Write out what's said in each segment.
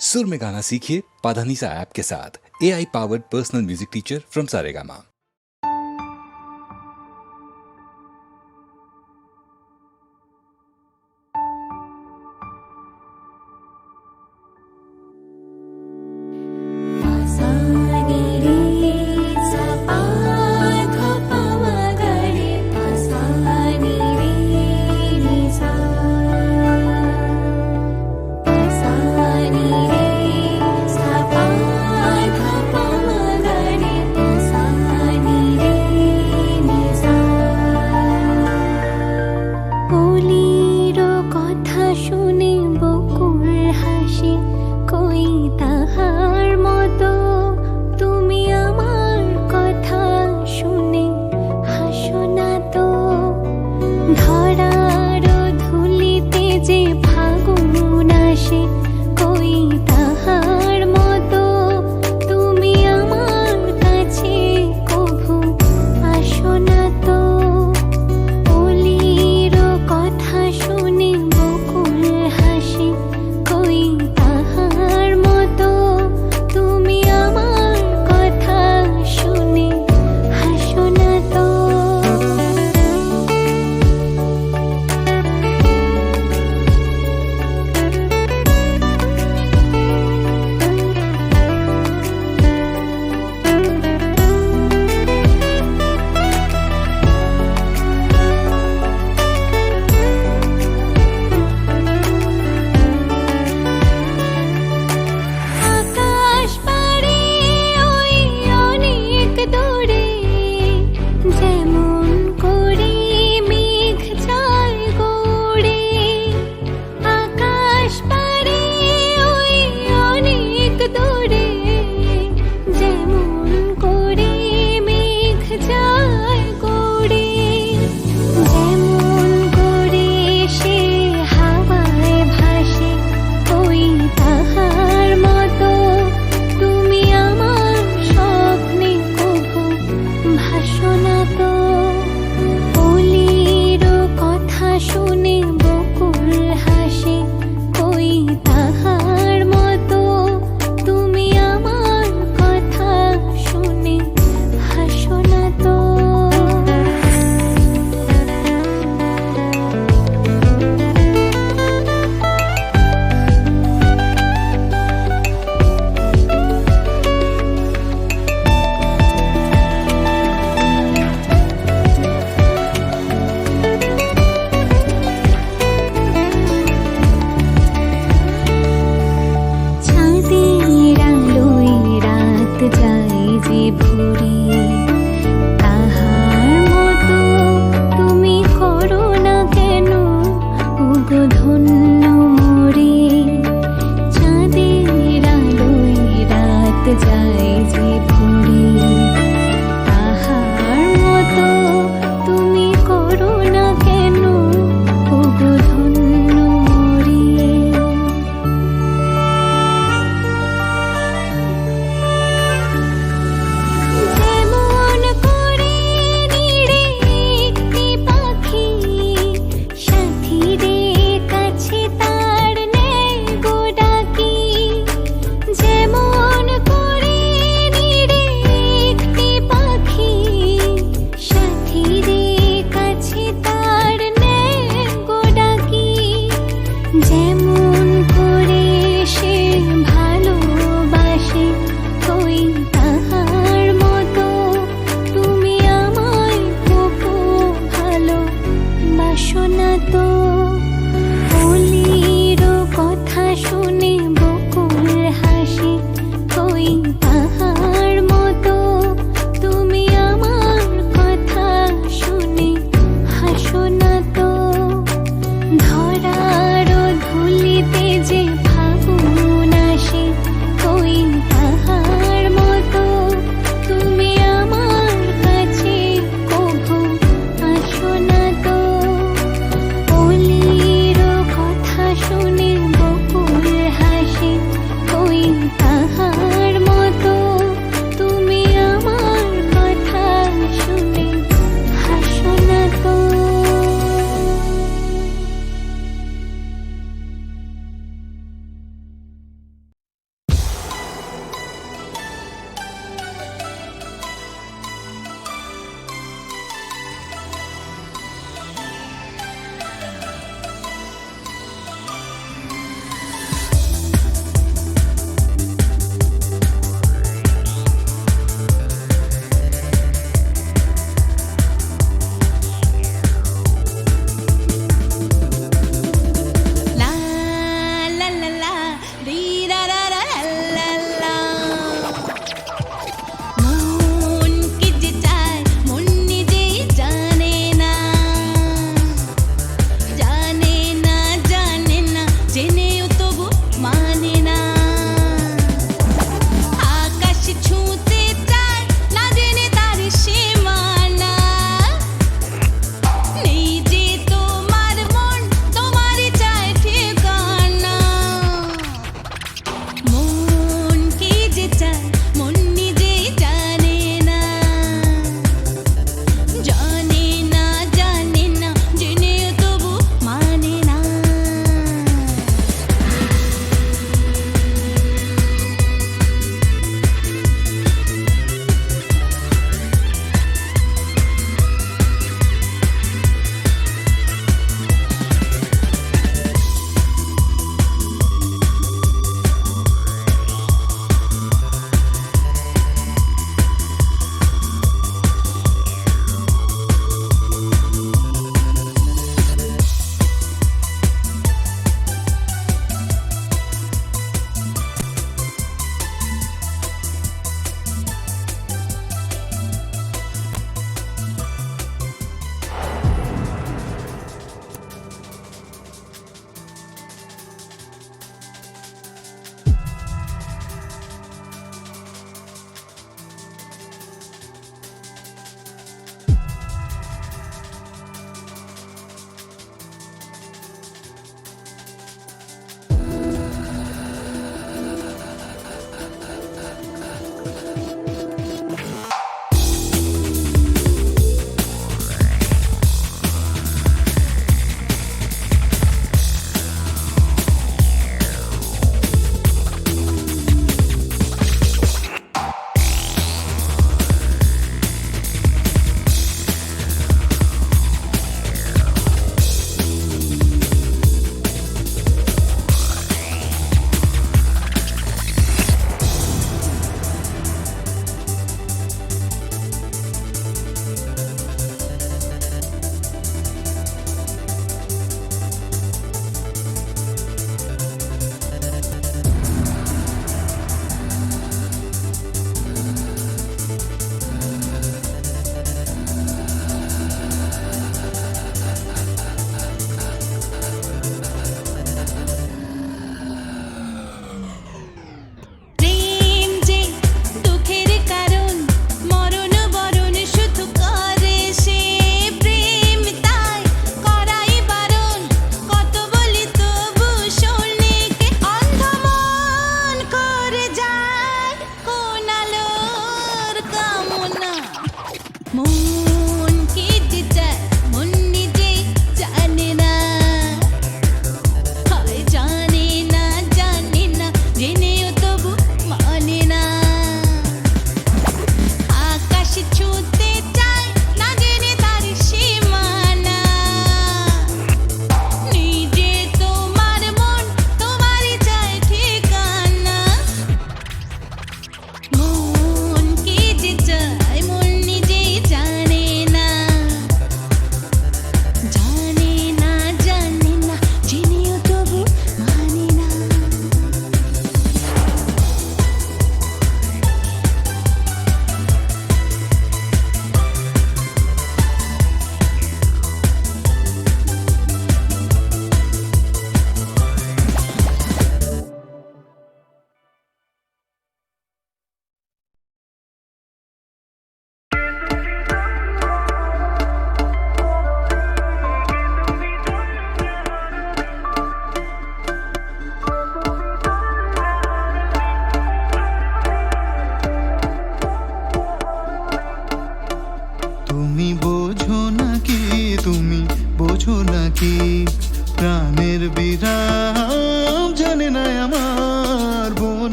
सुर में गाना सीखिए पाधानीसा ऐप के साथ। AI powered personal music teacher from Saregama.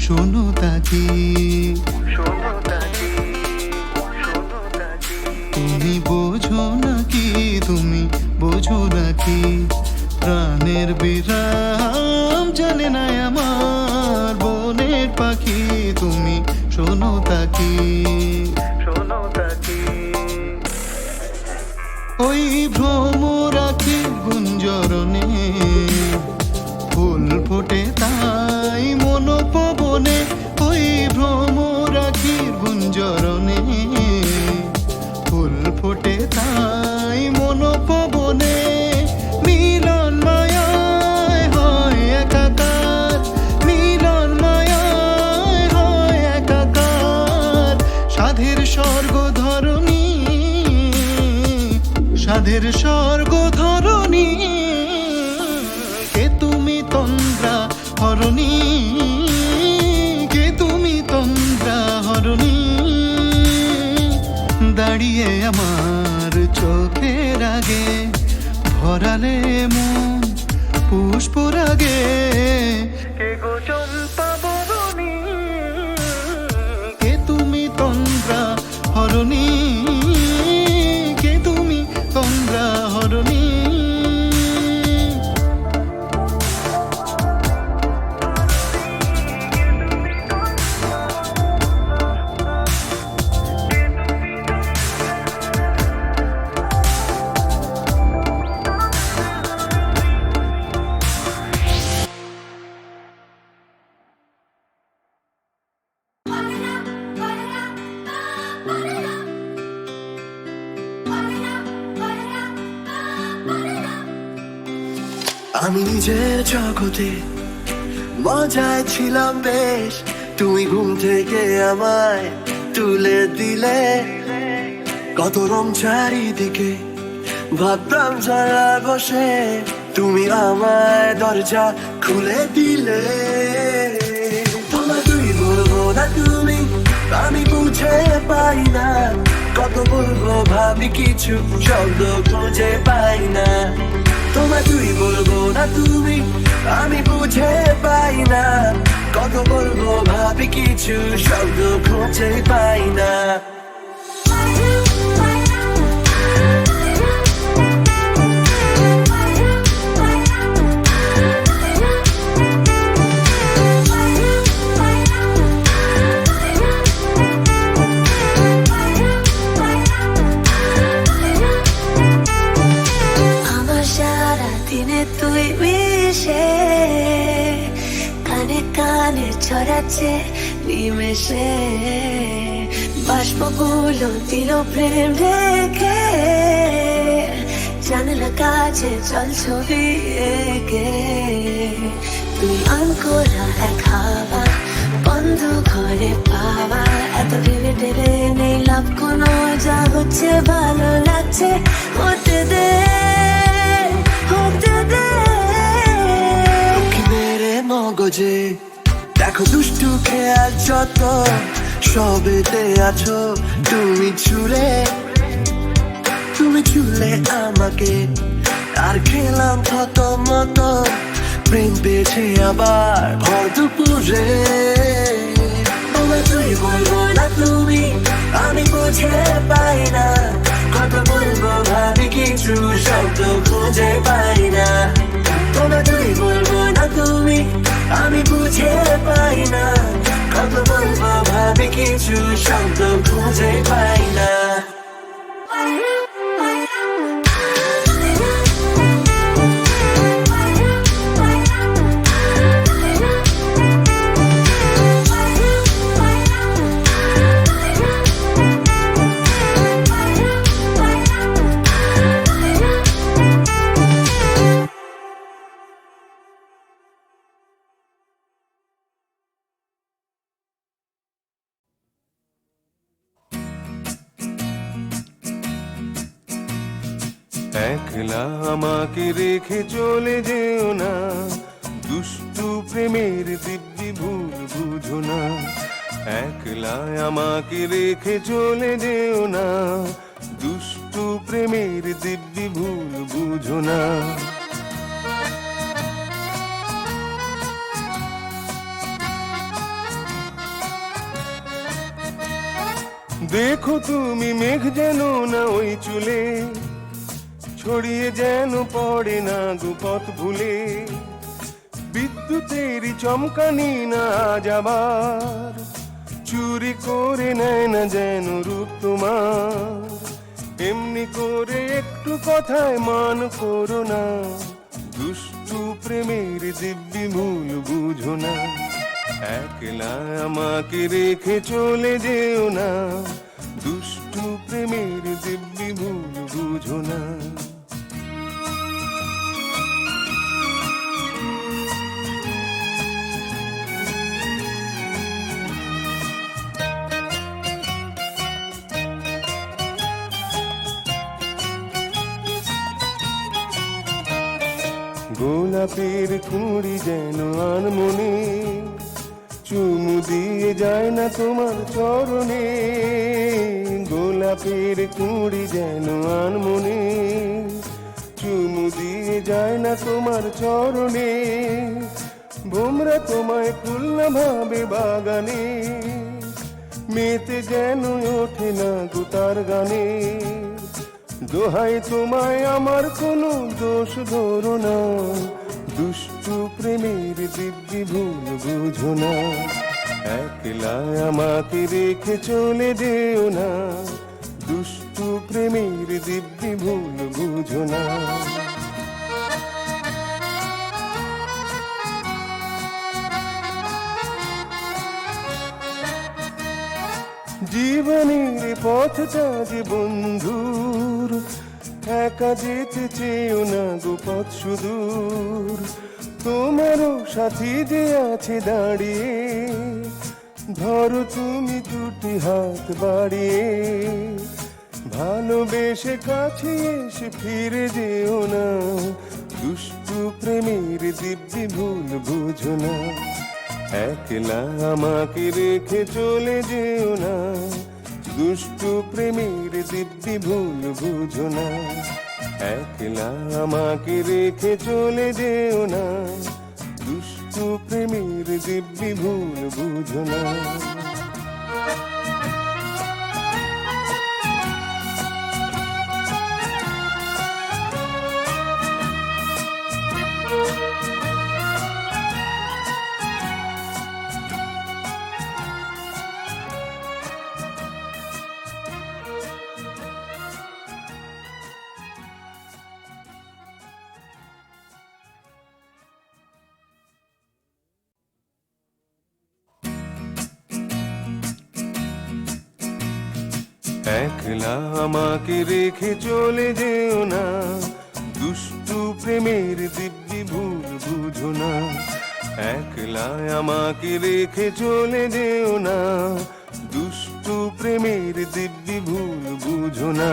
শোনো তাকি, তুমি বোঝো নাকি, তুমি বোঝো নাকি, প্রাণের বিরাম জানে না আমার বনের পাখি, তুমি শোনো তাকি, ওই ভ্রমরাখি গুঞ্জরণে ফুল ফোটে তাই মনোপবনে, ওই ভ্রমরাখির গুঞ্জরণে ফুল ফোটে তাই মনোপবনে, মিলন মায়ায় হয় একাকার, মিলন মায়ায় হয় একাকার, সাধের স্বর্গ ধরণী, সাধের স্বর্গ ধরণী, কে তুমি তন্দ্রা হরণী, কে তুমি তন্দ্রা হরণী, দাঁড়িয়ে আমার চোখের আগে ভরালে মন পুষ্পরাগে, কে গো চম্পা বরণী, কে তুমি তন্দ্রা হরণী, কে তুমি তন্দ্রা হরণী। আমি নিজের জগতে মজায় ছিলাম বেশ, তুমি ঘুম থেকে আমায় তুলে দিলে, কত রং চারিদিকে ভাবতাম যারা বসে, তুমি আমায় দরজা খুলে দিলে, তোমায় তুই বলবো না তুমি, আমি বুঝে পাই না, কত বলবো ভাবি কিছু শব্দ খুঁজে পাই না, তোমায় তুই বলবো না তুমি, আমি বুঝে পাই না, কত বলবো ভাবি কিছু শব্দ খুঁজে পাই না। তুই মিশে কানে কানে ছড়াচ্ছে নিমেষে, বাষ্পগুলো দিল প্রেম রেখে, জানলা কাছে চল ছবি এঁকে, তুই আনকোরা এক হাওয়া বন্ধ ঘরে পাওয়া, এত ভেবে টেবে নেই লাভ কোনো, যা হচ্ছে ভালো লাগছে হতে দে, মগজে দেখো দুষ্টু খেয়াল যত, সবেতে আছো তুমি ছুলে, তুমি ছুলে আমাকে, আর খেলাম কত মতো, প্রেম পেয়েছে আবার ভর দুপুরে, তোমায় তুই বলবো না তুমি, আমি বুঝে পাই না, কত বলবো ভাবি কিছু শব্দ খুঁজে পাই না, তোমায় তুই বলবো না তুমি, আমি বুঝে পাই না, কত বলবো ভাবি কিছু শব্দ খুঁজে পাই না। একলা আমাকে রেখে চলে যেও না, দুষ্টু প্রেমের দিব্যি ভুল বুঝো না, একলা আমাকে রেখে চলে যেও না, দুষ্টু প্রেমের দিব্যি ভুল বুঝো না। দেখো তুমি মেঘ যেন না ওই চুলে, ছড়িয়ে যেন পড়ে না গুপথ ভুলে। বিদ্যুতেরই চমকানি না আজ আবার, চুরি করে নেয় না যেন রূপ তোমার। এমনি করে একটু কথায় মান করো না, দুষ্টু প্রেমের দিব্যি মূল বুঝো না। একলা আমাকে রেখে চলে যেও না, দুষ্টু প্রেমের দিব্যি মূল বুঝো না। গোলাপের কুঁড়ি যেন আনমনে, চুমু দিয়ে যায় না তোমার চরণে। গোলাপের কুঁড়ি যেন আনমনে, চুমু দিয়ে যায় না তোমার চরণে। ভোমরা তোমায় ফুল না ভাবে বাগানে, মেতে যেন ওঠে না গুতার গানে। দোহাই তোমায় আমার কোনো দোষ ধরো না, দুষ্টু প্রেমের দিব্যি ভুল বুঝো না। একলা আমাকে রেখে চলে যেও না, দুষ্টু প্রেমের দিব্যি ভুল বুঝো না। জীবনের পথটা যে বন্ধুর, একা যেতে চেয়েও না গোপথ সুদূর। তোমারও সাথী যে আছে দাঁড়িয়ে, ধরো তুমি দুটি হাত বাড়িয়ে। ভালোবেসে কাছে এসে ফিরে যেও না, দুষ্টু প্রেমের দিব্যি ভুল বুঝো না। একলা আমাকে রেখে চলে যেও না, দুষ্টু প্রেমের দিব্যি ভুল বুঝো না। একলা আমাকে রেখে চলে যেও না, দুষ্টু প্রেমের দিব্যি ভুল বুঝো না। একলা আমাকে রেখে চলে যেও না, দুষ্টু প্রেমের দিব্যি ভুল বুঝো না। একলা আমাকে রেখে চলে যেও না, দুষ্টু প্রেমের দিব্যি ভুল বুঝো না।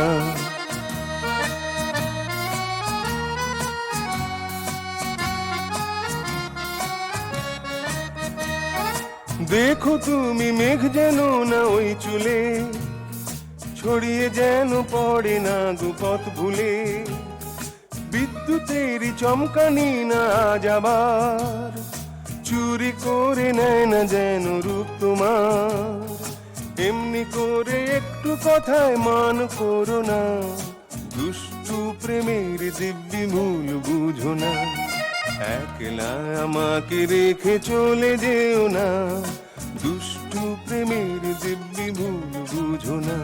দেখো তুমি মেঘ যেন না ওই চুলে, ছড়িয়ে যেন পড়ে না গুপথ ভুলে। বিদ্যুতেরই চমকানি না আজ আবার, চুরি করে নেয় না যেন রূপ তোমার। এমনি করে একটু কথায় মান করো না, দুষ্টু প্রেমের দিব্যি মূল বুঝো না। একলা আমাকে রেখে চলে যেও না, দুষ্টু প্রেমের দিব্যি ভুল বুঝো না।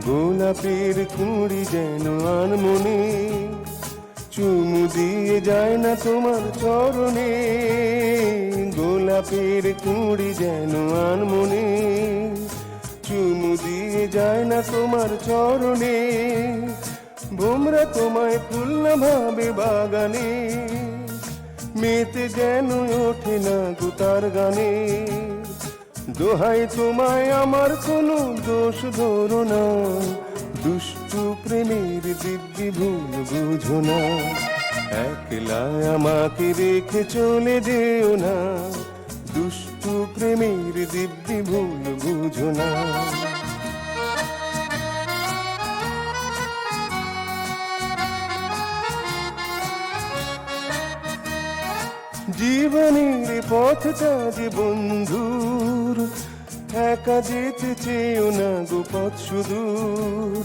গোলাপের কুঁড়ি যেন আনমনে, চুমু দিয়ে যায় না তোমার চরণে। গোলাপের কুঁড়ি যেন আনমনে, চুমু দিয়ে যায় না তোমার চরণে। ভোমরা তোমায় ফুল না ভাবে বাগানে, মেতে যেন ওঠে না গুতার গানে। দোহাই তোমায় আমার কোনো দোষ ধরো না, দুষ্টু প্রেমের দিব্যি ভুল বুঝো না। একলা আমাকে রেখে চলে যেও না, দুষ্টু প্রেমের দিব্যি ভুল বুঝো না। জীবনের পথটা যে বন্ধুর, একা যেতে চেয়েও না গো পথ সুদূর।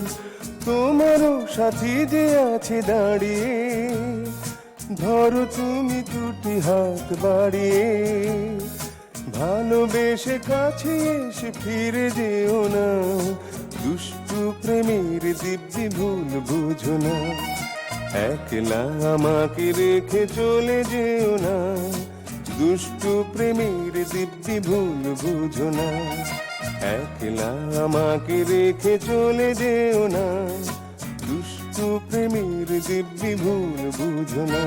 তোমারও সাথী যে আছে দাঁড়িয়ে, ধরো তুমি দুটি হাত বাড়িয়ে। ভালোবেসে কাছে এসে ফিরে যেও না, দুষ্টু প্রেমের দিব্যি ভুল বুঝো না। একলা আমাকে রেখে চলে যেও না, দুষ্টু প্রেমের দিব্যি ভুল বুঝো না। একলা আমাকে রেখে চলে যেও না, দুষ্টু প্রেমের দিব্যি ভুল বুঝো না।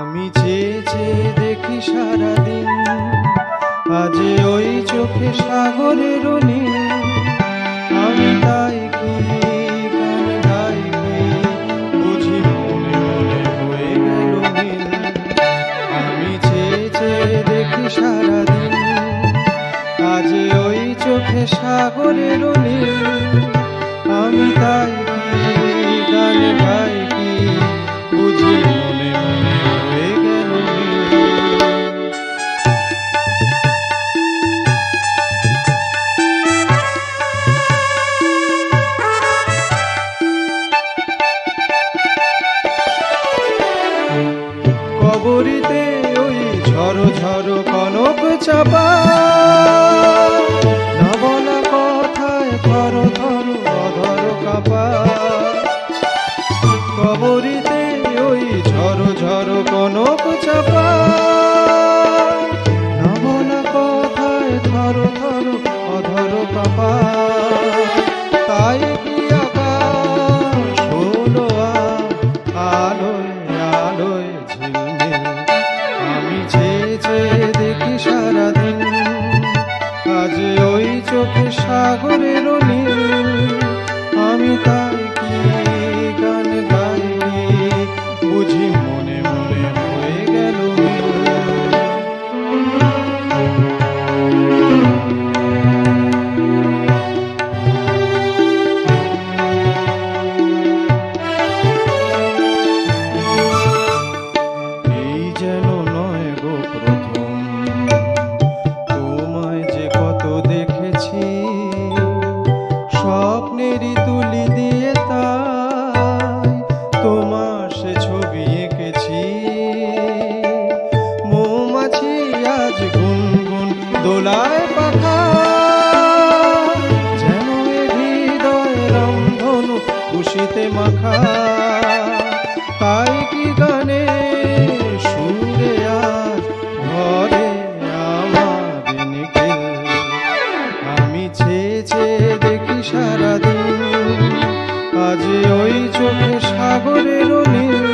আমি চেয়ে চেয়ে দেখি সারাদিন, আজ ওই চোখে সাগরের নীল। আমি তাই কি গান গাই কি, বুঝি মনে মনে হয়ে গেল মিল। আমি চেয়ে চেয়ে দেখি সারাদিন, আজ ওই চোখে সাগরের নীল। আমি তাই কি গান গাই কি, বুঝি মনে মনে হয়ে গেল মিল। কবরীতে ওই ঝড়ো ঝড়ো কনক চাপা, না বলা কথায় থর থর অধর কাপা। কবরীতে ওই ঝড়ো ঝড়ো কনক চাপা, না বলা কথায় থর থর অধর কাপা। তাই কি আকাশ হলো আলোয় আলোয় ঝিলমিল। আমি চেয়ে চেয়ে দেখি সারাদিন, আজ ওই চোখে সাগরের নীল। আমি তাই কি গান গাই কি, বুঝি মনে মনে হয়ে গেল মিল। এই যেন নয় গো প্রথম, তোমায় যে কত দেখেছি, স্বপ্নেরই তুলি দিয়ে তাই তোমার সে ছবি এঁকেছি। মৌমাছি আজ গুনগুন দোলায় পাখা, যেন এ হৃদয় রংধনু খুশিতে মাখা। তাই কি গানে সুরে আজ ঘরে আমার নিখিল। আমি চেয়ে চেয়ে দেখি সারাদিন, আজ ওই চোখে সাগরের নীল।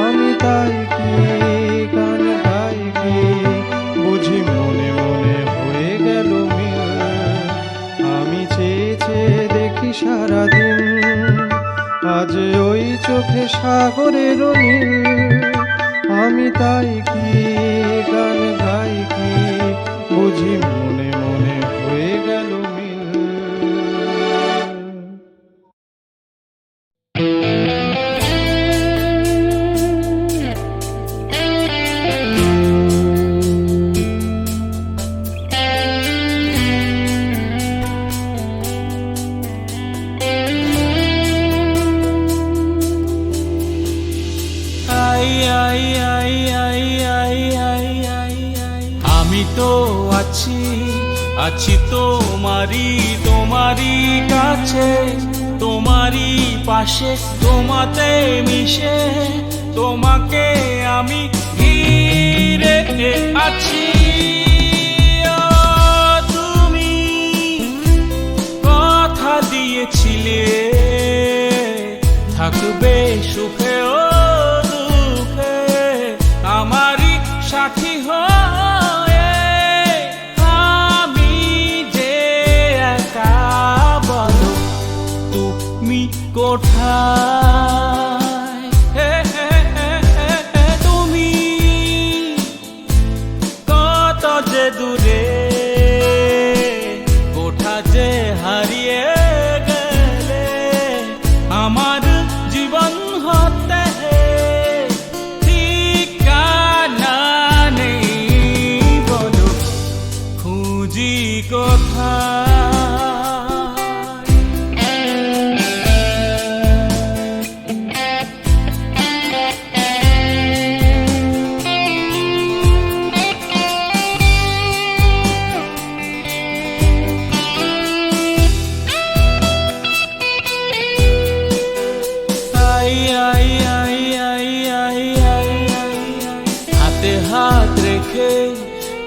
আমি তাই কি গান গাই কি, বুঝি মনে মনে হয়ে গেল মিল। আমি চেয়ে চেয়ে দেখি সারাদিন, আজ ওই চোখে সাগরের নীল। আমি তাই কি গান গাই কি, বুঝি মনে মনে হয়ে গেল মিল। আমি তো আছি আছি তোমারই কাছে, তোমারই পাশে, তোমাতে মিশে, তোমাকে আমি ঘিরে আছি। ও তুমি কথা দিয়েছিলে থাকবে সুখে ও দুঃখে, আমারই সাথী হয়ে আমি যে একা, বলো তুমি কোথায়? তুমি কত যে দূরে, কোথা যে হারিয়ে গেলে, আমার জীবন হতে ঠিকানা নেই, বলো খুঁজি কোথায়? হাতে হাত রেখে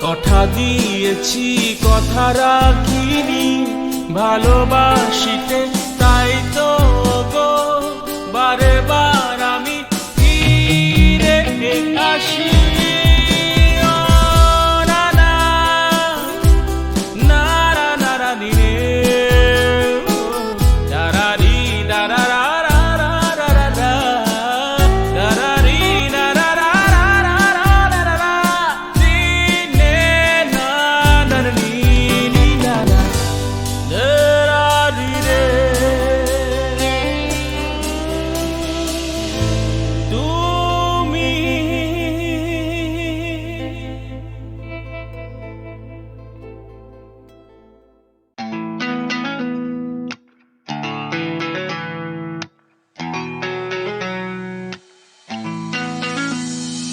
কথা দিয়েছি, কথা রাখিনি, ভালোবাসিতে তাই তো গো বারে বার আমি ফিরে আসি। ও না না না না না না রে, দারারি দারারা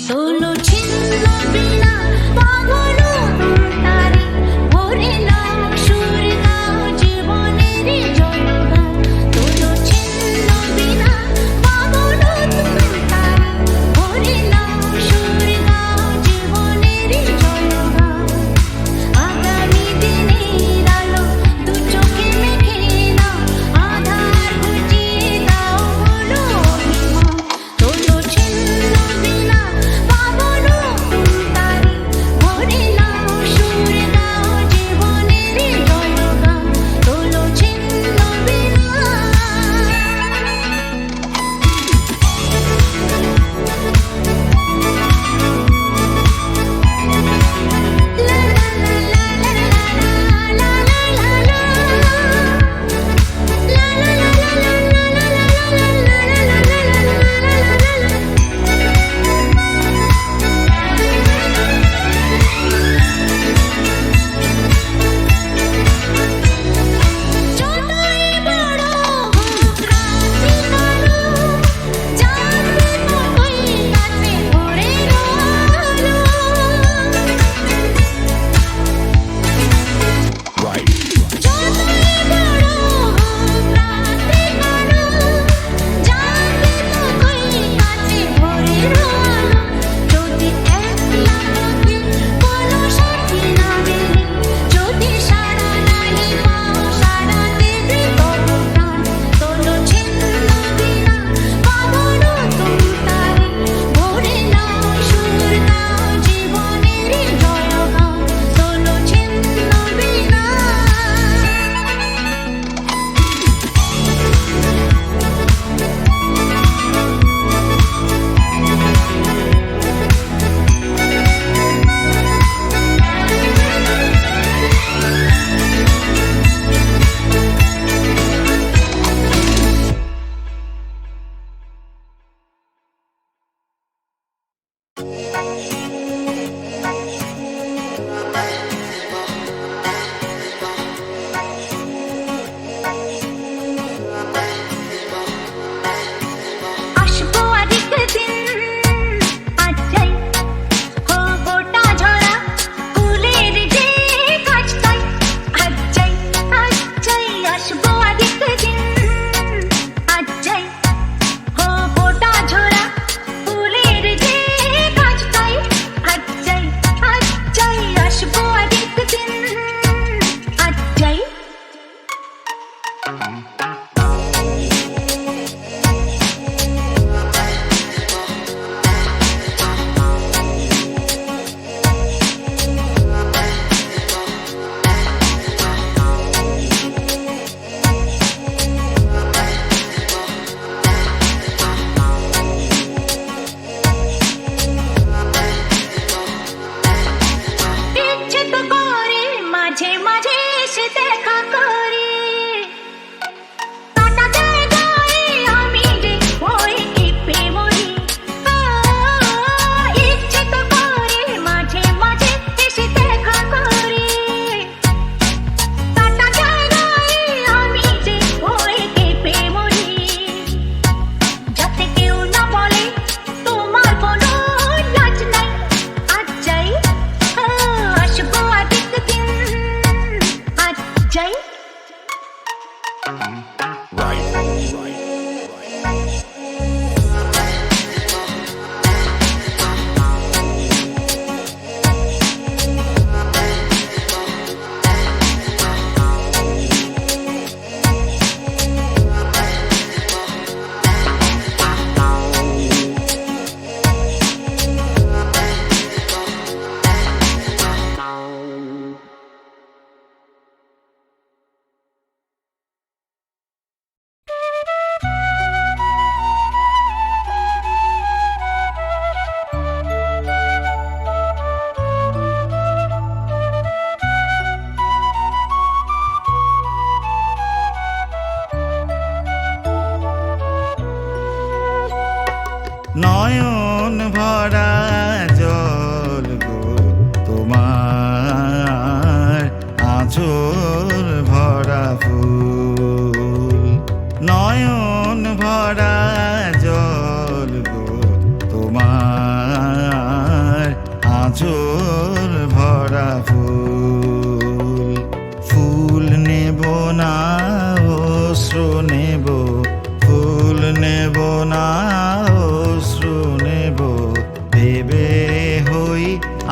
তোলো ছিন্ন বিনা পাগল তারি, ভরে নাও সুর গাও জীবনের জয়গান। তোলো ছিন্ন বিনা পাগল তারি, ভরে নাও সুর গাও জীবনের জয়গান। আগামী দিনের আলো দু চোখে মেখে নাও, আধার ঘুচিয়ে দাও বলো অভিমান। তোলো ছিন্ন বিনা পাগল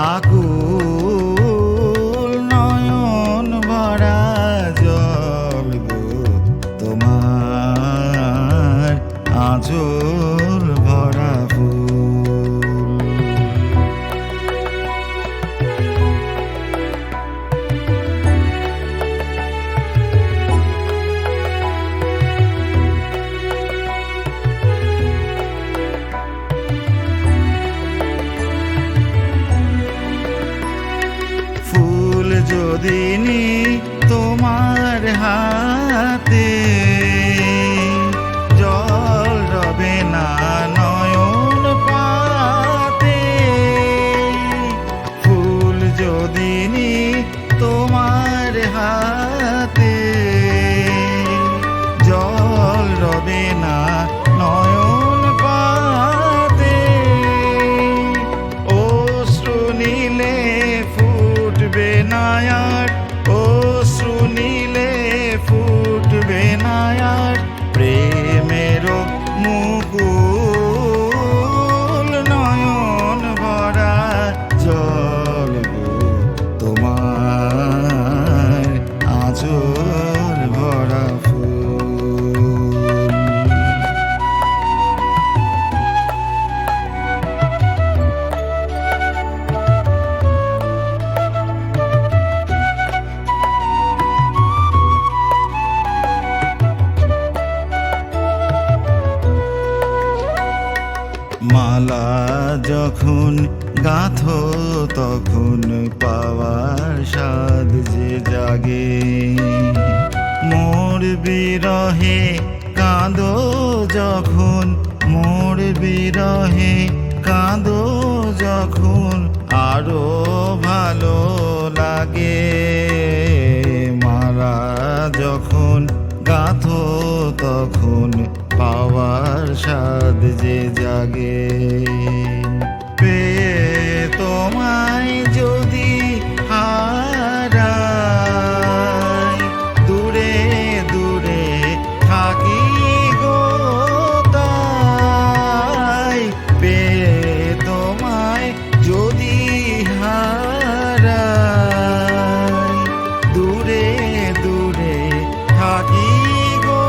আকুল নয়ন ভরা জল গো তোমার আঁচল ভরা ফুল। ফুল যদি নি তোমার হাতে জল রবে না নয়ন পাতে। ফুল যদি নি তোমার হাতে জল রবে না নয়ন পাতে। অশ্রু নীলে ফুটবে না আর, অশ্রু নীলে ফুটবে না আর প্রেমের মুকুল নয়ন ভরা জল গো তোমার আঁচল ভরা ফুল। মালা যখন গাঁথো তখন পাওয়ার স্বাদ যে জাগে। মোর বিরহে কাঁদো যখন, মোর বিরহে কাঁদো যখন আরো ভালো লাগে। মালা যখন গাঁথো তখন পাওয়ার স্বাদ যে জাগে। পেয়ে তোমায় যদি হারাই দূরে দূরে থাকি গো তাই। পেয়ে তোমায় যদি হারাই দূরে দূরে থাকি গো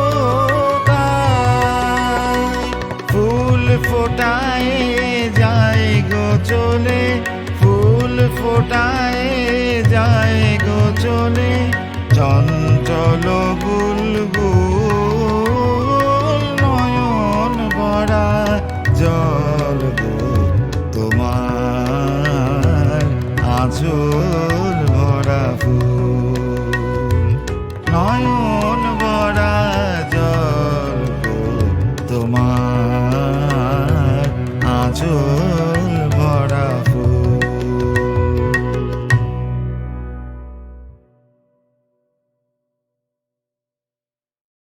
তাই। ফুল ফোটায় যায় গো চলে, ফুল ফোটায় যায় গো চলে চঞ্চল বুলবুল নয়ন ভরা জল গো তোমার আঁচল ভরা ফুল। নয়ন ভরা জল গো তোমার আঁচল